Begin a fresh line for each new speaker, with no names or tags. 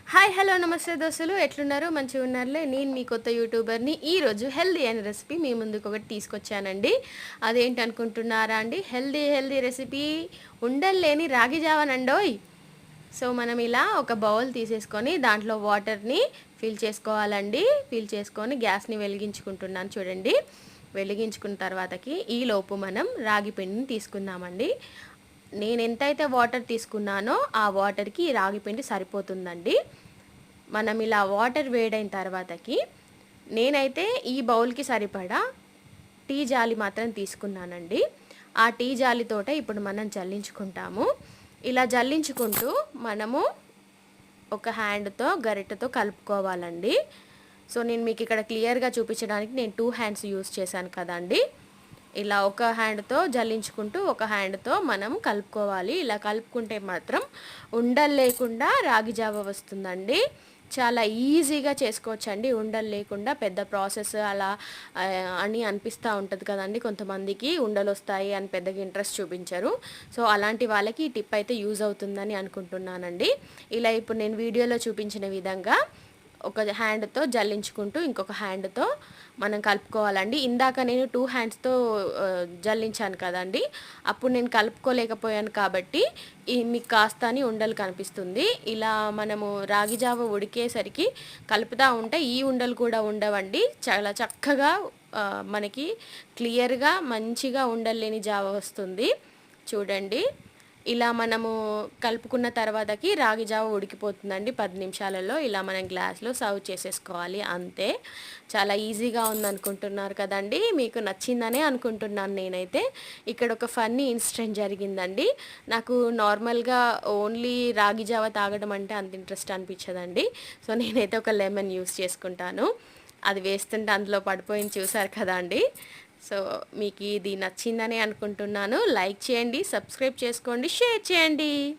Hi hello నమస్తే దోస్తులు ఎట్లున్నారు మంచిగా ఉన్నారులే. నేను మీ కొత్త యూట్యూబర్ని. ఈరోజు హెల్దీ అయిన రెసిపీ మీ ముందుకు ఒకటి తీసుకొచ్చానండి. అదేంటి అనుకుంటున్నారా అండి? హెల్దీ రెసిపీ ఉండలేని రాగి జావనండోయ్. సో మనం ఇలా ఒక బౌల్ తీసేసుకొని దాంట్లో వాటర్ని ఫిల్ చేసుకోవాలండి. ఫిల్ చేసుకొని గ్యాస్ని వెలిగించుకుంటున్నాను చూడండి. వెలిగించుకున్న తర్వాతకి ఈలోపు మనం రాగి పిండిని తీసుకుందామండి. నేను ఎంతైతే వాటర్ తీసుకున్నానో ఆ వాటర్కి ఈ రాగి పిండి సరిపోతుందండి. మనం ఇలా వాటర్ వేడైన తర్వాతకి నేనైతే ఈ బౌల్కి సరిపడా టీ జాలి మాత్రం తీసుకున్నానండి. ఆ టీ జాలితోటే ఇప్పుడు మనం జల్లించుకుంటాము. ఇలా జల్లించుకుంటూ మనము ఒక హ్యాండ్తో గరిటెతో కలుపుకోవాలండి. సో నేను మీకు ఇక్కడ క్లియర్గా చూపించడానికి నేను 2 హ్యాండ్స్ యూస్ చేశాను కదండి. ఇలా ఒక హ్యాండ్తో జల్లించుకుంటూ ఒక హ్యాండ్తో మనం కలుపుకోవాలి. ఇలా కలుపుకుంటే మాత్రం ఉండలు లేకుండా రాగి జావ వస్తుందండి. చాలా ఈజీగా చేసుకోవచ్చండి ఉండలు లేకుండా. పెద్ద ప్రాసెస్ అలా అని అనిపిస్తూ ఉంటుంది కదండి కొంతమందికి, ఉండలు వస్తాయి అని పెద్దగా ఇంట్రెస్ట్ చూపించరు. సో అలాంటి వాళ్ళకి ఈ టిప్ అయితే యూజ్ అవుతుందని అనుకుంటున్నానండి. ఇలా ఇప్పుడు నేను వీడియోలో చూపించిన విధంగా ఒక హ్యాండ్తో జల్లించుకుంటూ ఇంకొక హ్యాండ్తో మనం కలుపుకోవాలండి. ఇందాక నేను 2 హ్యాండ్స్తో జల్లించాను కదండి, అప్పుడు నేను కలుపుకోలేకపోయాను కాబట్టి మీకు కాస్త అని ఉండలు కనిపిస్తుంది. ఇలా మనము రాగి జావ ఉడికేసరికి కలుపుతూ ఉంటే ఈ ఉండలు కూడా ఉండవండి. చాలా చక్కగా మనకి క్లియర్గా మంచిగా ఉండలు లేని జావ వస్తుంది చూడండి. ఇలా మనము కలుపుకున్న తర్వాతకి రాగి జావ ఉడికిపోతుందండి 10 నిమిషాలలో. ఇలా మనం గ్లాస్లో సర్వ్ చేసేసుకోవాలి అంతే. చాలా ఈజీగా ఉందనుకుంటున్నారు కదండి. మీకు నచ్చిందనే అనుకుంటున్నాను నేనైతే. ఇక్కడ ఒక ఫన్నీ ఇన్సిడెంట్ జరిగిందండి. నాకు నార్మల్గా ఓన్లీ రాగి జావ తాగడం అంటే అంత ఇంట్రెస్ట్ అనిపించదండి. సో నేనైతే ఒక లెమన్ యూస్ చేసుకుంటాను. అది వేస్తుంటే అందులో పడిపోయింది చూసారు కదా అండి. సో మీకు ఇది నచ్చిందని అనుకుంటున్నాను. లైక్ చేయండి, సబ్స్క్రైబ్ చేసుకోండి, షేర్ చేయండి.